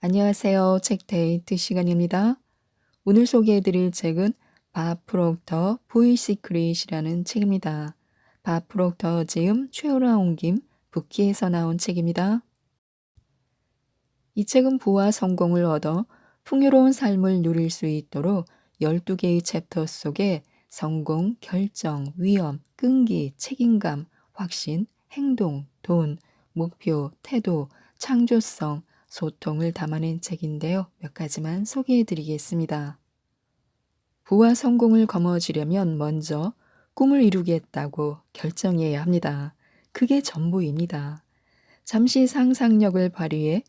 안녕하세요. 책데이트 시간입니다. 오늘 소개해드릴 책은 밥 프록터 부의 시크릿이라는 책입니다. 밥 프록터 지음 최우라 옮김 부키에서 나온 책입니다. 이 책은 부와 성공을 얻어 풍요로운 삶을 누릴 수 있도록 12개의 챕터 속에 성공, 결정, 위험, 끈기, 책임감, 확신, 행동, 돈, 목표, 태도, 창조성, 소통을 담아낸 책인데요. 몇 가지만 소개해 드리겠습니다. 부와 성공을 거머쥐려면 먼저 꿈을 이루겠다고 결정해야 합니다. 그게 전부입니다. 잠시 상상력을 발휘해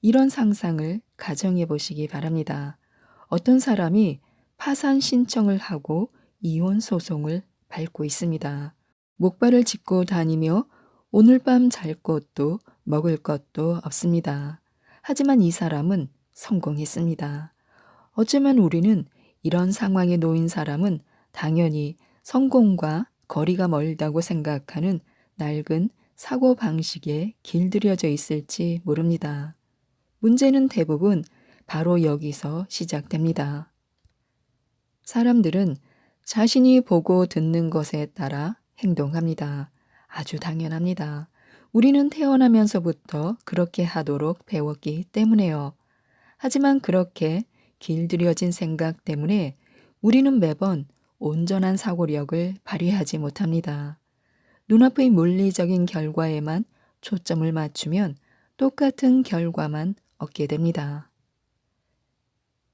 이런 상상을 가정해 보시기 바랍니다. 어떤 사람이 파산 신청을 하고 이혼 소송을 밟고 있습니다. 목발을 짚고 다니며 오늘 밤 잘 곳도 먹을 것도 없습니다. 하지만 이 사람은 성공했습니다. 어쩌면 우리는 이런 상황에 놓인 사람은 당연히 성공과 거리가 멀다고 생각하는 낡은 사고방식에 길들여져 있을지 모릅니다. 문제는 대부분 바로 여기서 시작됩니다. 사람들은 자신이 보고 듣는 것에 따라 행동합니다. 아주 당연합니다. 우리는 태어나면서부터 그렇게 하도록 배웠기 때문에요. 하지만 그렇게 길들여진 생각 때문에 우리는 매번 온전한 사고력을 발휘하지 못합니다. 눈앞의 물리적인 결과에만 초점을 맞추면 똑같은 결과만 얻게 됩니다.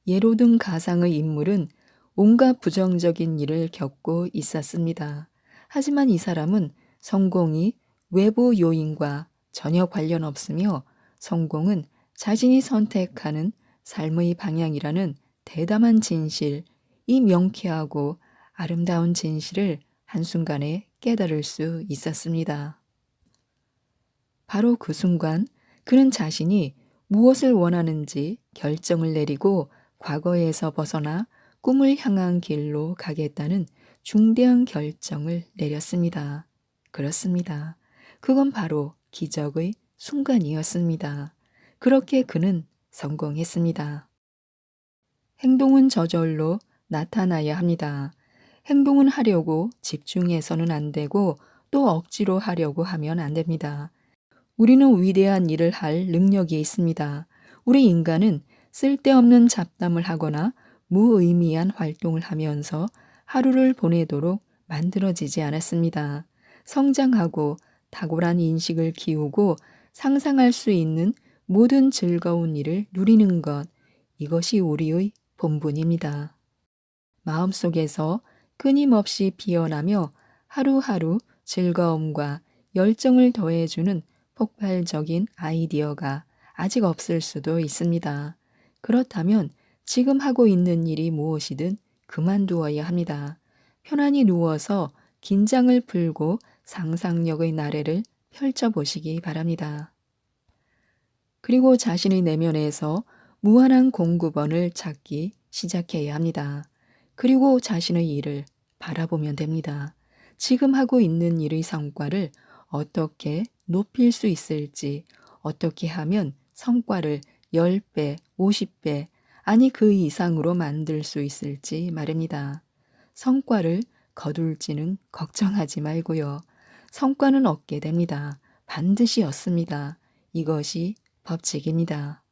예로 든 가상의 인물은 온갖 부정적인 일을 겪고 있었습니다. 하지만 이 사람은 성공이 외부 요인과 전혀 관련 없으며 성공은 자신이 선택하는 삶의 방향이라는 대담한 진실, 이 명쾌하고 아름다운 진실을 한순간에 깨달을 수 있었습니다. 바로 그 순간 그는 자신이 무엇을 원하는지 결정을 내리고 과거에서 벗어나 꿈을 향한 길로 가겠다는 중대한 결정을 내렸습니다. 그렇습니다. 그건 바로 기적의 순간이었습니다. 그렇게 그는 성공했습니다. 행동은 저절로 나타나야 합니다. 행동은 하려고 집중해서는 안 되고 또 억지로 하려고 하면 안 됩니다. 우리는 위대한 일을 할 능력이 있습니다. 우리 인간은 쓸데없는 잡담을 하거나 무의미한 활동을 하면서 하루를 보내도록 만들어지지 않았습니다. 성장하고 탁월한 인식을 키우고 상상할 수 있는 모든 즐거운 일을 누리는 것, 이것이 우리의 본분입니다. 마음속에서 끊임없이 피어나며 하루하루 즐거움과 열정을 더해주는 폭발적인 아이디어가 아직 없을 수도 있습니다. 그렇다면 지금 하고 있는 일이 무엇이든 그만두어야 합니다. 편안히 누워서 긴장을 풀고 상상력의 나래를 펼쳐보시기 바랍니다. 그리고 자신의 내면에서 무한한 공급원을 찾기 시작해야 합니다. 그리고 자신의 일을 바라보면 됩니다. 지금 하고 있는 일의 성과를 어떻게 높일 수 있을지, 어떻게 하면 성과를 10배, 50배, 아니 그 이상으로 만들 수 있을지 말입니다. 성과를 거둘지는 걱정하지 말고요. 성과는 얻게 됩니다. 반드시 얻습니다. 이것이 법칙입니다.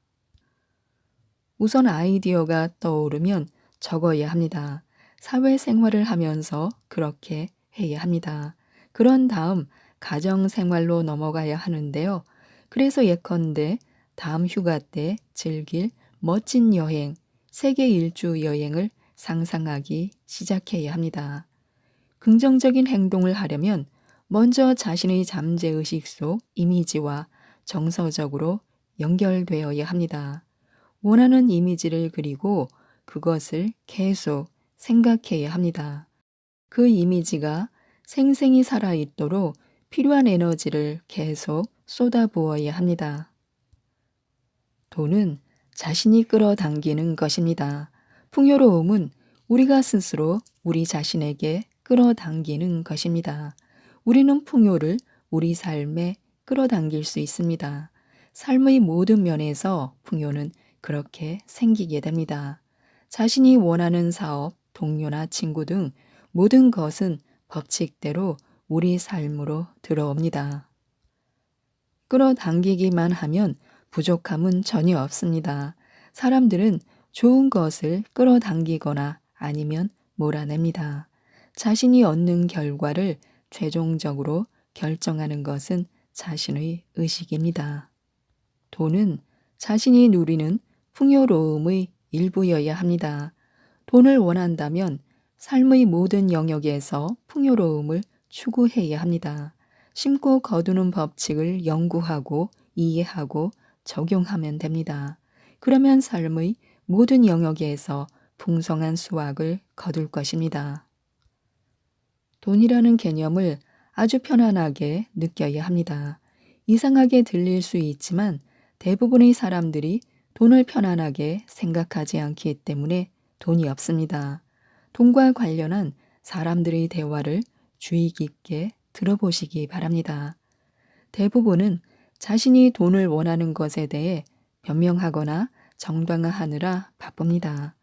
우선 아이디어가 떠오르면 적어야 합니다. 사회생활을 하면서 그렇게 해야 합니다. 그런 다음 가정생활로 넘어가야 하는데요. 그래서 예컨대 다음 휴가 때 즐길 멋진 여행, 세계 일주 여행을 상상하기 시작해야 합니다. 긍정적인 행동을 하려면 먼저 자신의 잠재의식 속 이미지와 정서적으로 연결되어야 합니다. 원하는 이미지를 그리고 그것을 계속 생각해야 합니다. 그 이미지가 생생히 살아있도록 필요한 에너지를 계속 쏟아부어야 합니다. 돈은 자신이 끌어당기는 것입니다. 풍요로움은 우리가 스스로 우리 자신에게 끌어당기는 것입니다. 우리는 풍요를 우리 삶에 끌어당길 수 있습니다. 삶의 모든 면에서 풍요는 그렇게 생기게 됩니다. 자신이 원하는 사업, 동료나 친구 등 모든 것은 법칙대로 우리 삶으로 들어옵니다. 끌어당기기만 하면 부족함은 전혀 없습니다. 사람들은 좋은 것을 끌어당기거나 아니면 몰아냅니다. 자신이 얻는 결과를 최종적으로 결정하는 것은 자신의 의식입니다. 돈은 자신이 누리는 풍요로움의 일부여야 합니다. 돈을 원한다면 삶의 모든 영역에서 풍요로움을 추구해야 합니다. 심고 거두는 법칙을 연구하고 이해하고 적용하면 됩니다. 그러면 삶의 모든 영역에서 풍성한 수확을 거둘 것입니다. 돈이라는 개념을 아주 편안하게 느껴야 합니다. 이상하게 들릴 수 있지만 대부분의 사람들이 돈을 편안하게 생각하지 않기 때문에 돈이 없습니다. 돈과 관련한 사람들의 대화를 주의 깊게 들어보시기 바랍니다. 대부분은 자신이 돈을 원하는 것에 대해 변명하거나 정당화하느라 바쁩니다.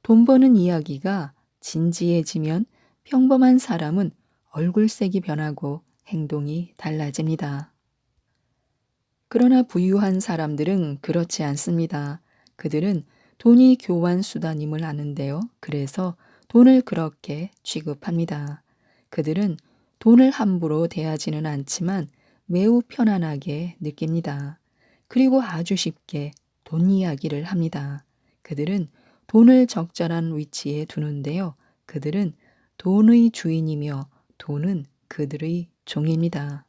돈 버는 이야기가 진지해지면 평범한 사람은 얼굴색이 변하고 행동이 달라집니다. 그러나 부유한 사람들은 그렇지 않습니다. 그들은 돈이 교환 수단임을 아는데요. 그래서 돈을 그렇게 취급합니다. 그들은 돈을 함부로 대하지는 않지만 매우 편안하게 느낍니다. 그리고 아주 쉽게 돈 이야기를 합니다. 그들은 돈을 적절한 위치에 두는데요. 그들은 돈의 주인이며 돈은 그들의 종입니다.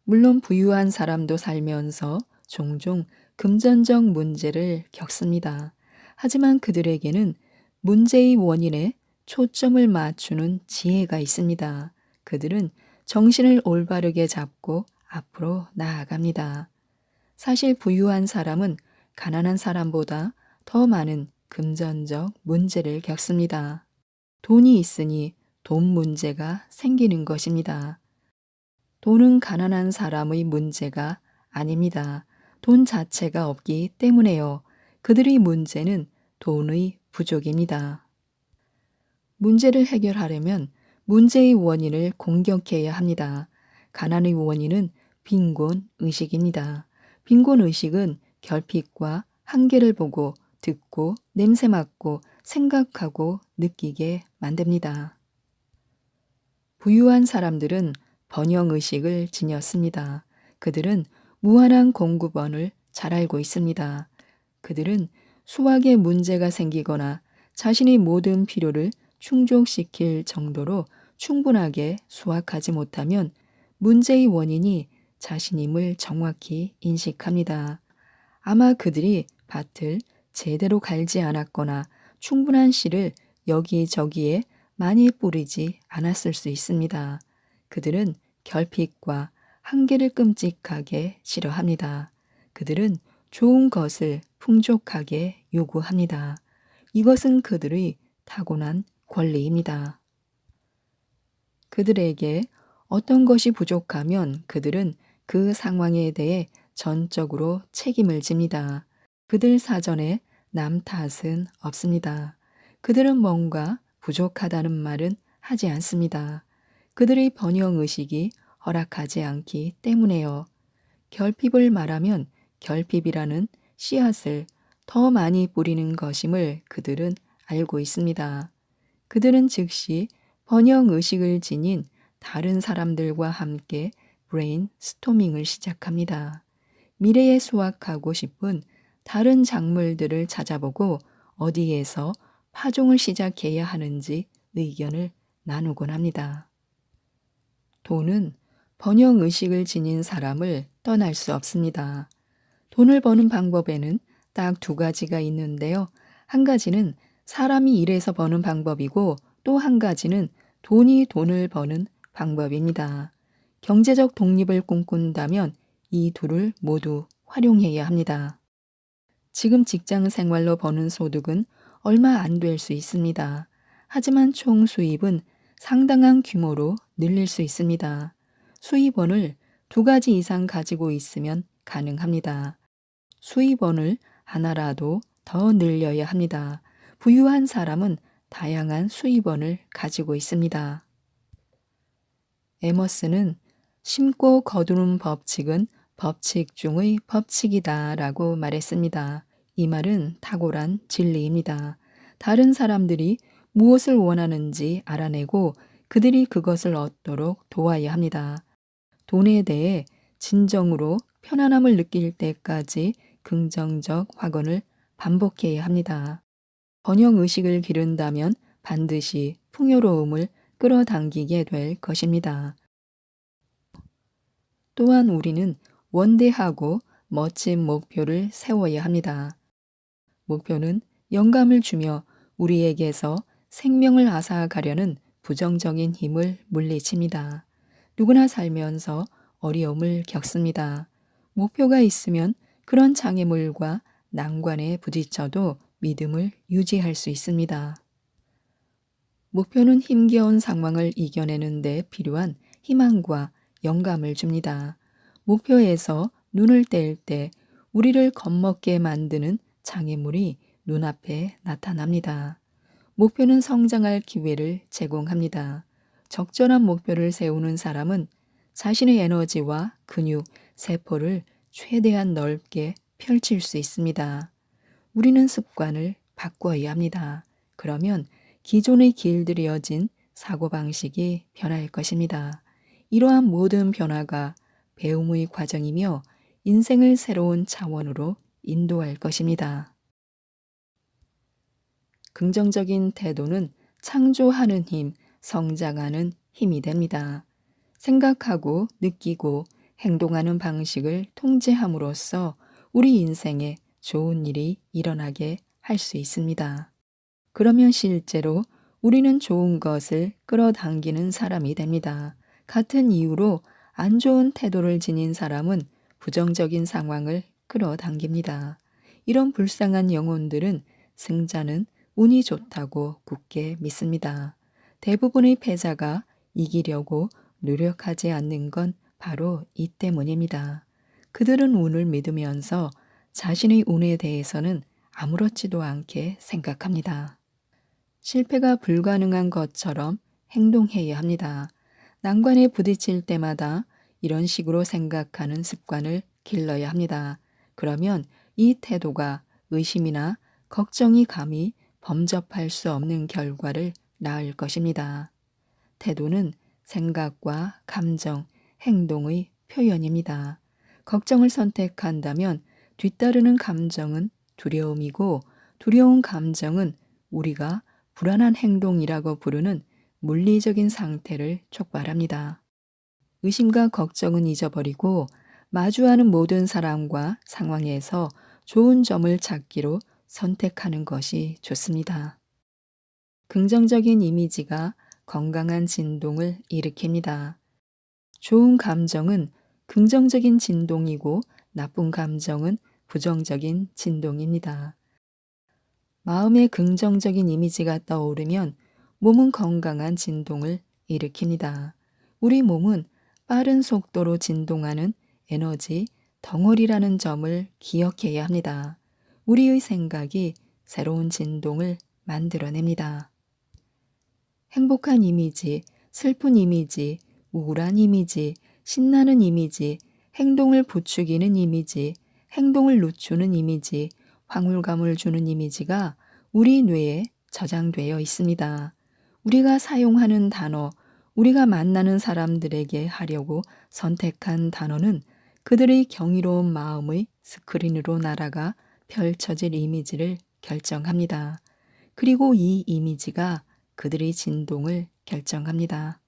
물론 부유한 사람도 살면서 종종 금전적 문제를 겪습니다. 하지만 그들에게는 문제의 원인에 초점을 맞추는 지혜가 있습니다. 그들은 정신을 올바르게 잡고 앞으로 나아갑니다. 사실 부유한 사람은 가난한 사람보다 더 많은 금전적 문제를 겪습니다. 돈이 있으니 돈 문제가 생기는 것입니다. 돈은 가난한 사람의 문제가 아닙니다. 돈 자체가 없기 때문에요. 그들의 문제는 돈의 부족입니다. 문제를 해결하려면 문제의 원인을 공격해야 합니다. 가난의 원인은 빈곤 의식입니다. 빈곤 의식은 결핍과 한계를 보고 듣고 냄새 맡고 생각하고 느끼게 만듭니다. 부유한 사람들은 번영의식을 지녔습니다. 그들은 무한한 공급원을 잘 알고 있습니다. 그들은 수확에 문제가 생기거나 자신의 모든 필요를 충족시킬 정도로 충분하게 수확하지 못하면 문제의 원인이 자신임을 정확히 인식합니다. 아마 그들이 밭을 제대로 갈지 않았거나 충분한 씨를 여기저기에 많이 뿌리지 않았을 수 있습니다. 그들은 결핍과 한계를 끔찍하게 싫어합니다. 그들은 좋은 것을 풍족하게 요구합니다. 이것은 그들의 타고난 권리입니다. 그들에게 어떤 것이 부족하면 그들은 그 상황에 대해 전적으로 책임을 집니다. 그들 사전에 남 탓은 없습니다. 그들은 뭔가 부족하다는 말은 하지 않습니다. 그들의 번영의식이 허락하지 않기 때문에요. 결핍을 말하면 결핍이라는 씨앗을 더 많이 뿌리는 것임을 그들은 알고 있습니다. 그들은 즉시 번영의식을 지닌 다른 사람들과 함께 브레인스토밍을 시작합니다. 미래에 수확하고 싶은 다른 작물들을 찾아보고 어디에서 파종을 시작해야 하는지 의견을 나누곤 합니다. 돈은 번영의식을 지닌 사람을 떠날 수 없습니다. 돈을 버는 방법에는 딱 두 가지가 있는데요. 한 가지는 사람이 일해서 버는 방법이고 또 한 가지는 돈이 돈을 버는 방법입니다. 경제적 독립을 꿈꾼다면 이 둘을 모두 활용해야 합니다. 지금 직장 생활로 버는 소득은 얼마 안 될 수 있습니다. 하지만 총 수입은 상당한 규모로 늘릴 수 있습니다. 수입원을 두 가지 이상 가지고 있으면 가능합니다. 수입원을 하나라도 더 늘려야 합니다. 부유한 사람은 다양한 수입원을 가지고 있습니다. 에머스는 심고 거두는 법칙은 법칙 중의 법칙이다라고 말했습니다. 이 말은 탁월한 진리입니다. 다른 사람들이 무엇을 원하는지 알아내고 그들이 그것을 얻도록 도와야 합니다. 돈에 대해 진정으로 편안함을 느낄 때까지 긍정적 확언을 반복해야 합니다. 번영 의식을 기른다면 반드시 풍요로움을 끌어당기게 될 것입니다. 또한 우리는 원대하고 멋진 목표를 세워야 합니다. 목표는 영감을 주며 우리에게서 생명을 앗아가려는 부정적인 힘을 물리칩니다. 누구나 살면서 어려움을 겪습니다. 목표가 있으면 그런 장애물과 난관에 부딪혀도 믿음을 유지할 수 있습니다. 목표는 힘겨운 상황을 이겨내는 데 필요한 희망과 영감을 줍니다. 목표에서 눈을 뗄 때 우리를 겁먹게 만드는 장애물이 눈앞에 나타납니다. 목표는 성장할 기회를 제공합니다. 적절한 목표를 세우는 사람은 자신의 에너지와 근육, 세포를 최대한 넓게 펼칠 수 있습니다. 우리는 습관을 바꿔야 합니다. 그러면 기존의 길들여진 사고방식이 변할 것입니다. 이러한 모든 변화가 배움의 과정이며 인생을 새로운 차원으로 인도할 것입니다. 긍정적인 태도는 창조하는 힘, 성장하는 힘이 됩니다. 생각하고 느끼고 행동하는 방식을 통제함으로써 우리 인생에 좋은 일이 일어나게 할 수 있습니다. 그러면 실제로 우리는 좋은 것을 끌어당기는 사람이 됩니다. 같은 이유로 안 좋은 태도를 지닌 사람은 부정적인 상황을 끌어당깁니다. 이런 불쌍한 영혼들은 승자는 운이 좋다고 굳게 믿습니다. 대부분의 패자가 이기려고 노력하지 않는 건 바로 이 때문입니다. 그들은 운을 믿으면서 자신의 운에 대해서는 아무렇지도 않게 생각합니다. 실패가 불가능한 것처럼 행동해야 합니다. 난관에 부딪힐 때마다 이런 식으로 생각하는 습관을 길러야 합니다. 그러면 이 태도가 의심이나 걱정이 감히 범접할 수 없는 결과를 낳을 것입니다. 태도는 생각과 감정, 행동의 표현입니다. 걱정을 선택한다면 뒤따르는 감정은 두려움이고 두려운 감정은 우리가 불안한 행동이라고 부르는 물리적인 상태를 촉발합니다. 의심과 걱정은 잊어버리고 마주하는 모든 사람과 상황에서 좋은 점을 찾기로 선택하는 것이 좋습니다. 긍정적인 이미지가 건강한 진동을 일으킵니다. 좋은 감정은 긍정적인 진동이고 나쁜 감정은 부정적인 진동입니다. 마음에 긍정적인 이미지가 떠오르면 몸은 건강한 진동을 일으킵니다. 우리 몸은 빠른 속도로 진동하는 에너지 덩어리라는 점을 기억해야 합니다. 우리의 생각이 새로운 진동을 만들어냅니다. 행복한 이미지, 슬픈 이미지, 우울한 이미지, 신나는 이미지, 행동을 부추기는 이미지, 행동을 늦추는 이미지, 황홀감을 주는 이미지가 우리 뇌에 저장되어 있습니다. 우리가 사용하는 단어, 우리가 만나는 사람들에게 하려고 선택한 단어는 그들의 경이로운 마음의 스크린으로 날아가 펼쳐질 이미지를 결정합니다. 그리고 이 이미지가 그들의 진동을 결정합니다.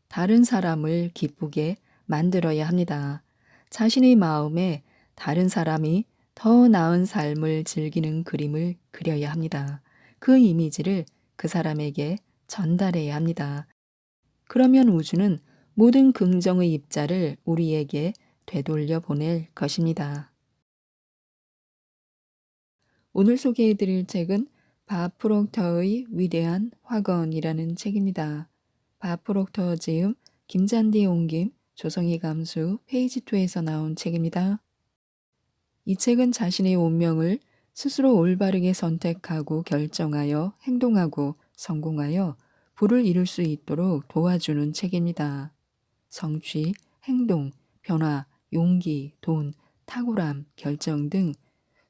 다른 사람을 기쁘게 만들어야 합니다. 자신의 마음에 다른 사람이 더 나은 삶을 즐기는 그림을 그려야 합니다. 그 이미지를 그 사람에게 전달해야 합니다. 그러면 우주는 모든 긍정의 입자를 우리에게 되돌려 보낼 것입니다. 오늘 소개해드릴 책은 밥 프록터의 위대한 확언이라는 책입니다. 밥 프록터 지음, 김잔디 옮김, 조성희 감수, 페이지 2에서 나온 책입니다. 이 책은 자신의 운명을 스스로 올바르게 선택하고 결정하여 행동하고 성공하여 부를 이룰 수 있도록 도와주는 책입니다. 성취, 행동, 변화, 용기, 돈, 탁월함, 결정 등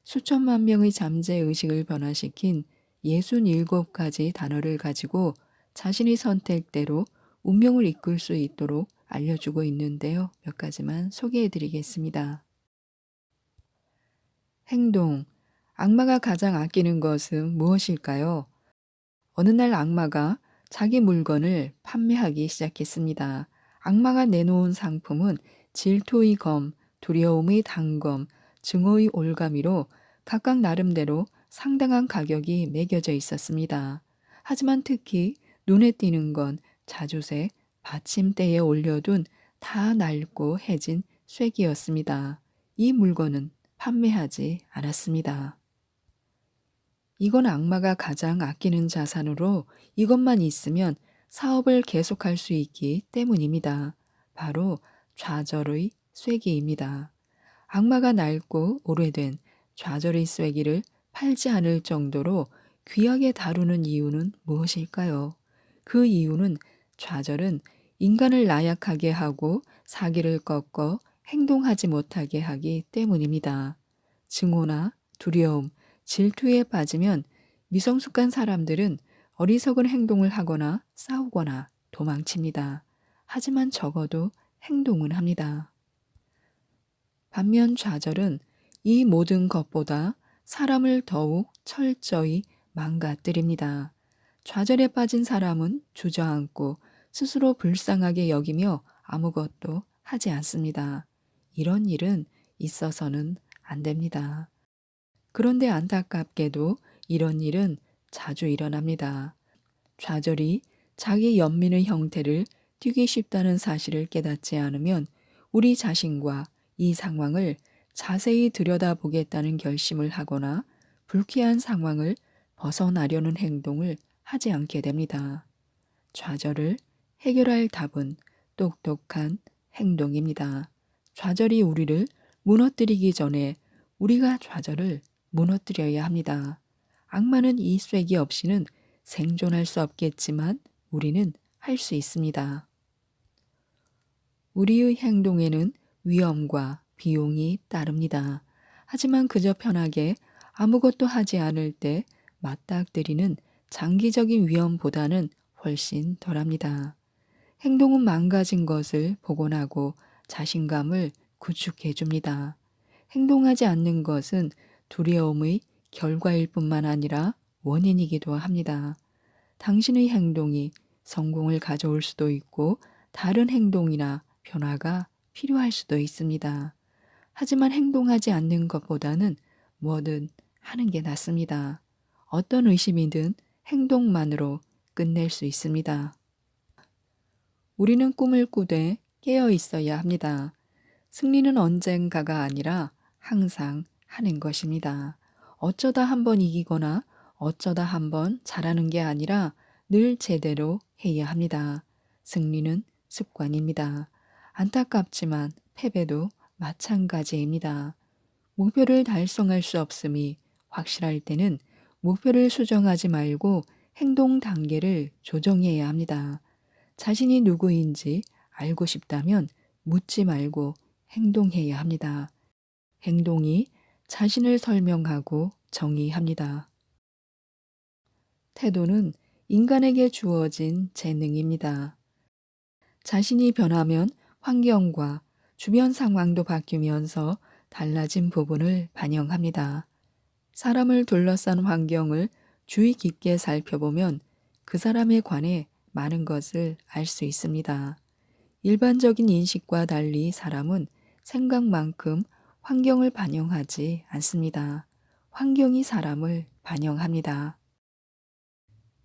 수천만 명의 잠재 의식을 변화시킨 67가지 단어를 가지고 자신의 선택대로 운명을 이끌 수 있도록 알려주고 있는데요. 몇 가지만 소개해 드리겠습니다. 행동. 악마가 가장 아끼는 것은 무엇일까요? 어느 날 악마가 자기 물건을 판매하기 시작했습니다. 악마가 내놓은 상품은 질투의 검, 두려움의 단검, 증오의 올가미로 각각 나름대로 상당한 가격이 매겨져 있었습니다. 하지만 특히 눈에 띄는 건 자주색, 받침대에 올려둔 다 낡고 해진 쐐기였습니다. 이 물건은 판매하지 않았습니다. 이건 악마가 가장 아끼는 자산으로 이것만 있으면 사업을 계속할 수 있기 때문입니다. 바로 좌절의 쐐기입니다. 악마가 낡고 오래된 좌절의 쐐기를 팔지 않을 정도로 귀하게 다루는 이유는 무엇일까요? 그 이유는 좌절은 인간을 나약하게 하고 사기를 꺾어 행동하지 못하게 하기 때문입니다. 증오나 두려움, 질투에 빠지면 미성숙한 사람들은 어리석은 행동을 하거나 싸우거나 도망칩니다. 하지만 적어도 행동은 합니다. 반면 좌절은 이 모든 것보다 사람을 더욱 철저히 망가뜨립니다. 좌절에 빠진 사람은 주저앉고 스스로 불쌍하게 여기며 아무것도 하지 않습니다. 이런 일은 있어서는 안 됩니다. 그런데 안타깝게도 이런 일은 자주 일어납니다. 좌절이 자기 연민의 형태를 띠기 쉽다는 사실을 깨닫지 않으면 우리 자신과 이 상황을 자세히 들여다보겠다는 결심을 하거나 불쾌한 상황을 벗어나려는 행동을 하지 않게 됩니다. 좌절을 해결할 답은 똑똑한 행동입니다. 좌절이 우리를 무너뜨리기 전에 우리가 좌절을 무너뜨려야 합니다. 악마는 이 쐐기 없이는 생존할 수 없겠지만 우리는 할 수 있습니다. 우리의 행동에는 위험과 비용이 따릅니다. 하지만 그저 편하게 아무것도 하지 않을 때 맞닥뜨리는 장기적인 위험보다는 훨씬 덜합니다. 행동은 망가진 것을 복원하고 자신감을 구축해 줍니다. 행동하지 않는 것은 두려움의 결과일 뿐만 아니라 원인이기도 합니다. 당신의 행동이 성공을 가져올 수도 있고 다른 행동이나 변화가 필요할 수도 있습니다. 하지만 행동하지 않는 것보다는 뭐든 하는 게 낫습니다. 어떤 의심이든 행동만으로 끝낼 수 있습니다. 우리는 꿈을 꾸되 깨어 있어야 합니다. 승리는 언젠가가 아니라 항상 하는 것입니다. 어쩌다 한번 이기거나 어쩌다 한번 잘하는 게 아니라 늘 제대로 해야 합니다. 승리는 습관입니다. 안타깝지만 패배도 마찬가지입니다. 목표를 달성할 수 없음이 확실할 때는 목표를 수정하지 말고 행동 단계를 조정해야 합니다. 자신이 누구인지 알고 싶다면 묻지 말고 행동해야 합니다. 행동이 자신을 설명하고 정의합니다. 태도는 인간에게 주어진 재능입니다. 자신이 변하면 환경과 주변 상황도 바뀌면서 달라진 부분을 반영합니다. 사람을 둘러싼 환경을 주의 깊게 살펴보면 그 사람에 관해 많은 것을 알 수 있습니다. 일반적인 인식과 달리 사람은 생각만큼 환경을 반영하지 않습니다. 환경이 사람을 반영합니다.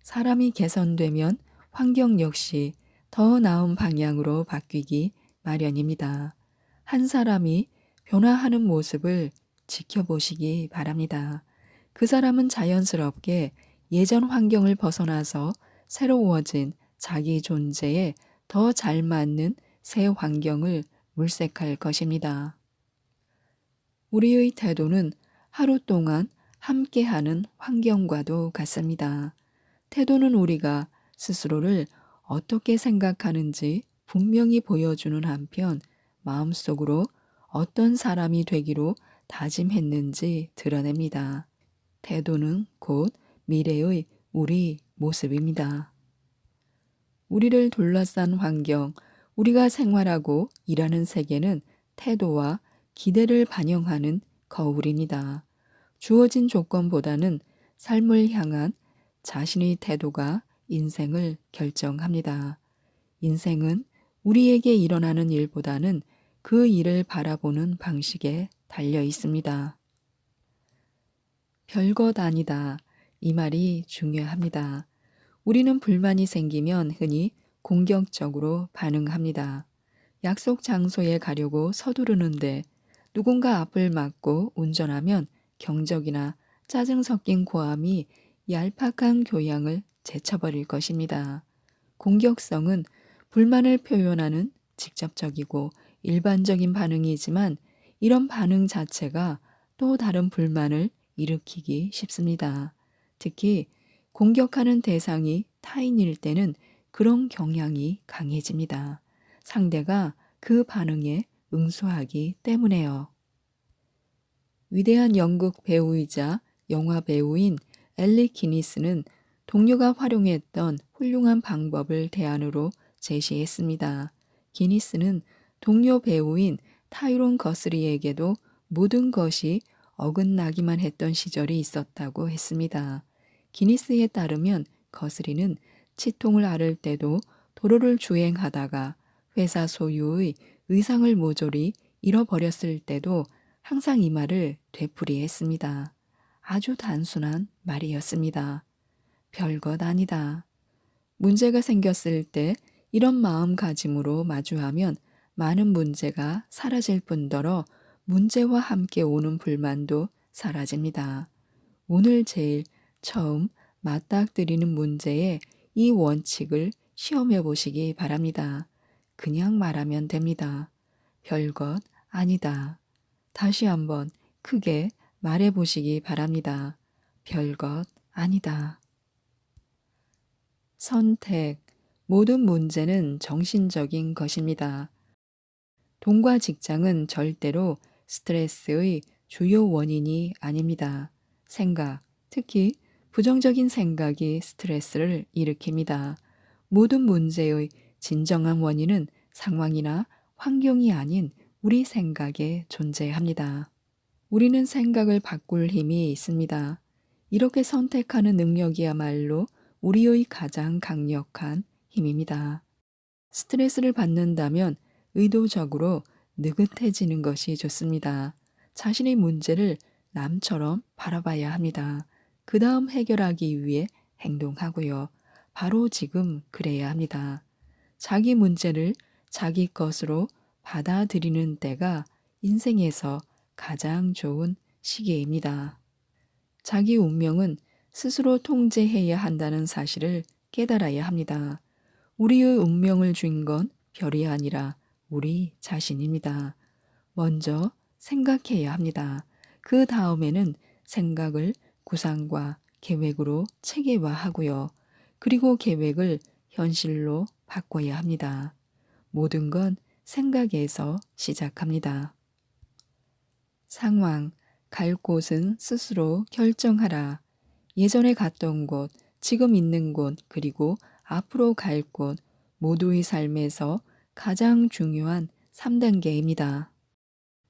사람이 개선되면 환경 역시 더 나은 방향으로 바뀌기 마련입니다. 한 사람이 변화하는 모습을 지켜보시기 바랍니다. 그 사람은 자연스럽게 예전 환경을 벗어나서 새로워진 자기 존재에 더 잘 맞는 새 환경을 물색할 것입니다. 우리의 태도는 하루 동안 함께하는 환경과도 같습니다. 태도는 우리가 스스로를 어떻게 생각하는지 분명히 보여주는 한편 마음속으로 어떤 사람이 되기로 다짐했는지 드러냅니다. 태도는 곧 미래의 우리 모습입니다. 우리를 둘러싼 환경, 우리가 생활하고 일하는 세계는 태도와 기대를 반영하는 거울입니다. 주어진 조건보다는 삶을 향한 자신의 태도가 인생을 결정합니다. 인생은 우리에게 일어나는 일보다는 그 일을 바라보는 방식에 달려 있습니다. 별것 아니다. 이 말이 중요합니다. 우리는 불만이 생기면 흔히 공격적으로 반응합니다. 약속 장소에 가려고 서두르는데 누군가 앞을 막고 운전하면 경적이나 짜증 섞인 고함이 얄팍한 교양을 제쳐버릴 것입니다. 공격성은 불만을 표현하는 직접적이고 일반적인 반응이지만 이런 반응 자체가 또 다른 불만을 일으키기 쉽습니다. 특히 공격하는 대상이 타인일 때는 그런 경향이 강해집니다. 상대가 그 반응에 응수하기 때문에요. 위대한 영국 배우이자 영화 배우인 엘리 기니스는 동료가 활용했던 훌륭한 방법을 대안으로 제시했습니다. 기니스는 동료 배우인 타이론 거스리에게도 모든 것이 어긋나기만 했던 시절이 있었다고 했습니다. 기니스에 따르면 거스리는 치통을 앓을 때도 도로를 주행하다가 회사 소유의 의상을 모조리 잃어버렸을 때도 항상 이 말을 되풀이했습니다. 아주 단순한 말이었습니다. 별것 아니다. 문제가 생겼을 때 이런 마음가짐으로 마주하면 많은 문제가 사라질 뿐더러 문제와 함께 오는 불만도 사라집니다. 오늘 제일 처음 맞닥뜨리는 문제에 이 원칙을 시험해 보시기 바랍니다. 그냥 말하면 됩니다. 별것 아니다. 다시 한번 크게 말해 보시기 바랍니다. 별것 아니다. 선택. 모든 문제는 정신적인 것입니다. 돈과 직장은 절대로 스트레스의 주요 원인이 아닙니다. 생각, 특히 부정적인 생각이 스트레스를 일으킵니다. 모든 문제의 진정한 원인은 상황이나 환경이 아닌 우리 생각에 존재합니다. 우리는 생각을 바꿀 힘이 있습니다. 이렇게 선택하는 능력이야말로 우리의 가장 강력한 힘입니다. 스트레스를 받는다면 의도적으로 느긋해지는 것이 좋습니다. 자신의 문제를 남처럼 바라봐야 합니다. 그 다음 해결하기 위해 행동하고요. 바로 지금 그래야 합니다. 자기 문제를 자기 것으로 받아들이는 때가 인생에서 가장 좋은 시기입니다. 자기 운명은 스스로 통제해야 한다는 사실을 깨달아야 합니다. 우리의 운명을 준 건 별이 아니라 우리 자신입니다. 먼저 생각해야 합니다. 그 다음에는 생각을 구상과 계획으로 체계화하고요. 그리고 계획을 현실로 바꿔야 합니다. 모든 건 생각에서 시작합니다. 상황, 갈 곳은 스스로 결정하라. 예전에 갔던 곳, 지금 있는 곳, 그리고 앞으로 갈 곳, 모두의 삶에서 가장 중요한 3단계입니다.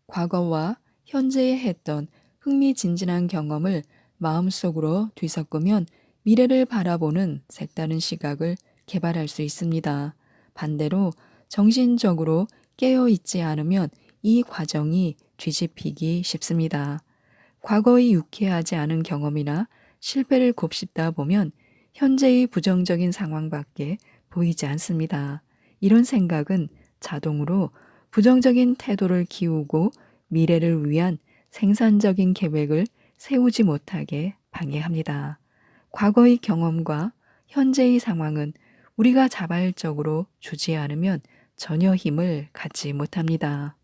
과거와 현재에 했던 흥미진진한 경험을 마음속으로 뒤섞으면 미래를 바라보는 색다른 시각을 개발할 수 있습니다. 반대로 정신적으로 깨어있지 않으면 이 과정이 뒤집히기 쉽습니다. 과거의 유쾌하지 않은 경험이나 실패를 곱씹다 보면 현재의 부정적인 상황밖에 보이지 않습니다. 이런 생각은 자동으로 부정적인 태도를 키우고 미래를 위한 생산적인 계획을 세우지 못하게 방해합니다. 과거의 경험과 현재의 상황은 우리가 자발적으로 주지 않으면 전혀 힘을 갖지 못합니다.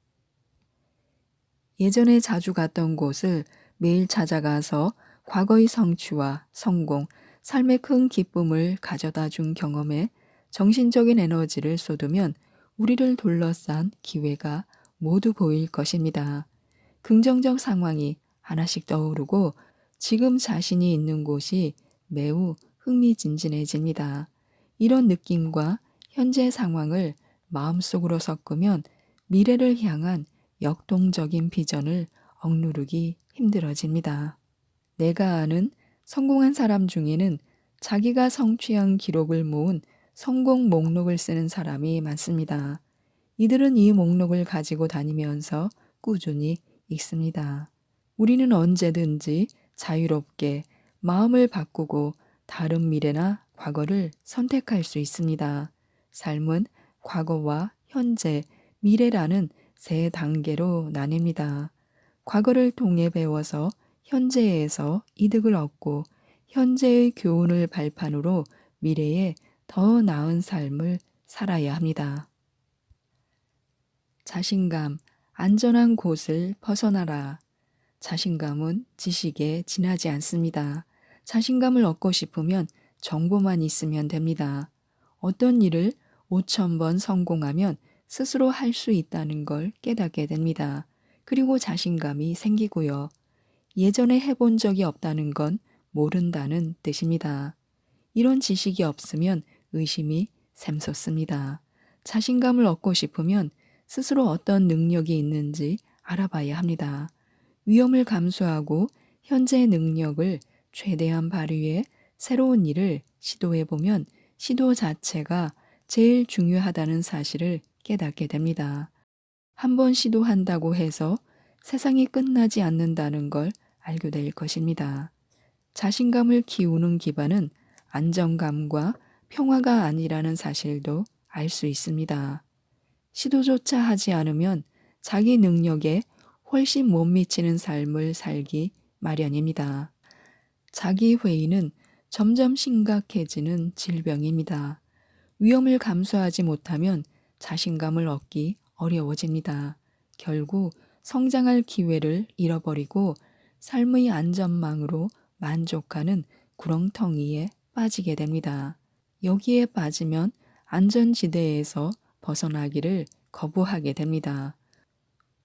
예전에 자주 갔던 곳을 매일 찾아가서 과거의 성취와 성공, 삶의 큰 기쁨을 가져다 준 경험에 정신적인 에너지를 쏟으면 우리를 둘러싼 기회가 모두 보일 것입니다. 긍정적 상황이 하나씩 떠오르고 지금 자신이 있는 곳이 매우 흥미진진해집니다. 이런 느낌과 현재 상황을 마음속으로 섞으면 미래를 향한 역동적인 비전을 억누르기 힘들어집니다. 내가 아는 성공한 사람 중에는 자기가 성취한 기록을 모은 성공 목록을 쓰는 사람이 많습니다. 이들은 이 목록을 가지고 다니면서 꾸준히 읽습니다. 우리는 언제든지 자유롭게 마음을 바꾸고 다른 미래나 과거를 선택할 수 있습니다. 삶은 과거와 현재, 미래라는 세 단계로 나뉩니다. 과거를 통해 배워서 현재에서 이득을 얻고 현재의 교훈을 발판으로 미래에 더 나은 삶을 살아야 합니다. 자신감, 안전한 곳을 벗어나라. 자신감은 지식에 지나지 않습니다. 자신감을 얻고 싶으면 정보만 있으면 됩니다. 어떤 일을 5,000번 성공하면 스스로 할 수 있다는 걸 깨닫게 됩니다. 그리고 자신감이 생기고요. 예전에 해본 적이 없다는 건 모른다는 뜻입니다. 이런 지식이 없으면 의심이 샘솟습니다. 자신감을 얻고 싶으면 스스로 어떤 능력이 있는지 알아봐야 합니다. 위험을 감수하고 현재의 능력을 최대한 발휘해 새로운 일을 시도해보면 시도 자체가 제일 중요하다는 사실을 깨닫게 됩니다. 한번 시도한다고 해서 세상이 끝나지 않는다는 걸 알게 될 것입니다. 자신감을 키우는 기반은 안정감과 평화가 아니라는 사실도 알 수 있습니다. 시도조차 하지 않으면 자기 능력에 훨씬 못 미치는 삶을 살기 마련입니다. 자기 회의는 점점 심각해지는 질병입니다. 위험을 감수하지 못하면 자신감을 얻기 어려워집니다. 결국 성장할 기회를 잃어버리고 삶의 안전망으로 만족하는 구렁텅이에 빠지게 됩니다. 여기에 빠지면 안전지대에서 벗어나기를 거부하게 됩니다.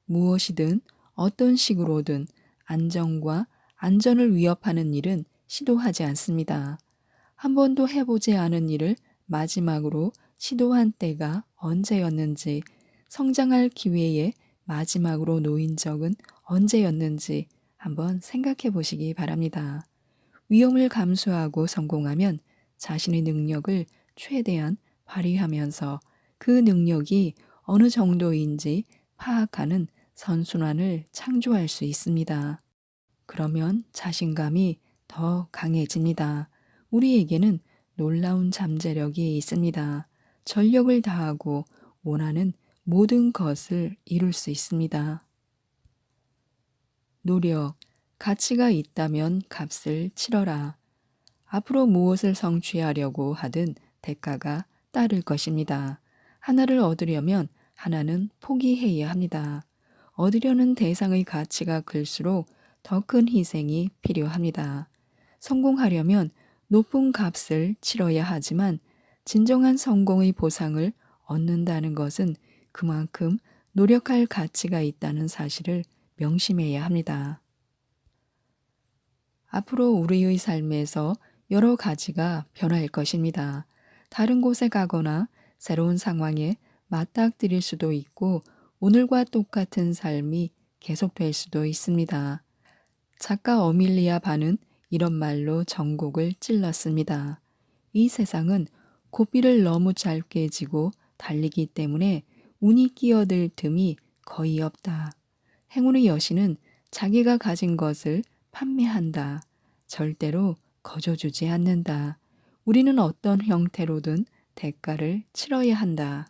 무엇이든 어떤 식으로든 안정과 안전을 위협하는 일은 시도하지 않습니다. 한 번도 해보지 않은 일을 마지막으로 시도한 때가 언제였는지, 성장할 기회에 마지막으로 놓인 적은 언제였는지 한번 생각해 보시기 바랍니다. 위험을 감수하고 성공하면 자신의 능력을 최대한 발휘하면서 그 능력이 어느 정도인지 파악하는 선순환을 창조할 수 있습니다. 그러면 자신감이 더 강해집니다. 우리에게는 놀라운 잠재력이 있습니다. 전력을 다하고 원하는 모든 것을 이룰 수 있습니다. 노력, 가치가 있다면 값을 치러라. 앞으로 무엇을 성취하려고 하든 대가가 따를 것입니다. 하나를 얻으려면 하나는 포기해야 합니다. 얻으려는 대상의 가치가 클수록 더 큰 희생이 필요합니다. 성공하려면 높은 값을 치러야 하지만 진정한 성공의 보상을 얻는다는 것은 그만큼 노력할 가치가 있다는 사실을 명심해야 합니다. 앞으로 우리의 삶에서 여러 가지가 변할 것입니다. 다른 곳에 가거나 새로운 상황에 맞닥뜨릴 수도 있고 오늘과 똑같은 삶이 계속될 수도 있습니다. 작가 어밀리아 반은 이런 말로 전곡을 찔렀습니다. 이 세상은 고삐를 너무 짧게 지고 달리기 때문에 운이 끼어들 틈이 거의 없다. 행운의 여신은 자기가 가진 것을 판매한다. 절대로 거저주지 않는다. 우리는 어떤 형태로든 대가를 치러야 한다.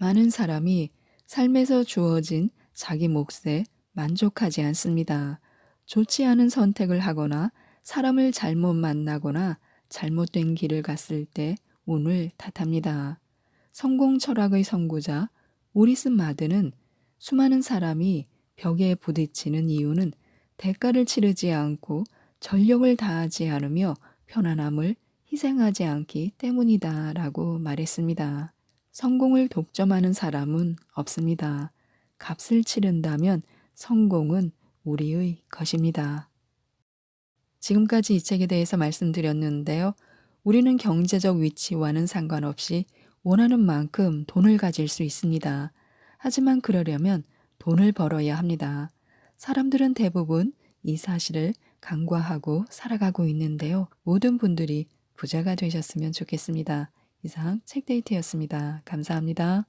많은 사람이 삶에서 주어진 자기 몫에 만족하지 않습니다. 좋지 않은 선택을 하거나 사람을 잘못 만나거나 잘못된 길을 갔을 때 운을 탓합니다. 성공 철학의 선구자 오리스 마드는 수많은 사람이 벽에 부딪히는 이유는 대가를 치르지 않고 전력을 다하지 않으며 편안함을 희생하지 않기 때문이다라고 말했습니다. 성공을 독점하는 사람은 없습니다. 값을 치른다면 성공은 우리의 것입니다. 지금까지 이 책에 대해서 말씀드렸는데요. 우리는 경제적 위치와는 상관없이 원하는 만큼 돈을 가질 수 있습니다. 하지만 그러려면 돈을 벌어야 합니다. 사람들은 대부분 이 사실을 간과하고 살아가고 있는데요. 모든 분들이 부자가 되셨으면 좋겠습니다. 이상 책데이트였습니다. 감사합니다.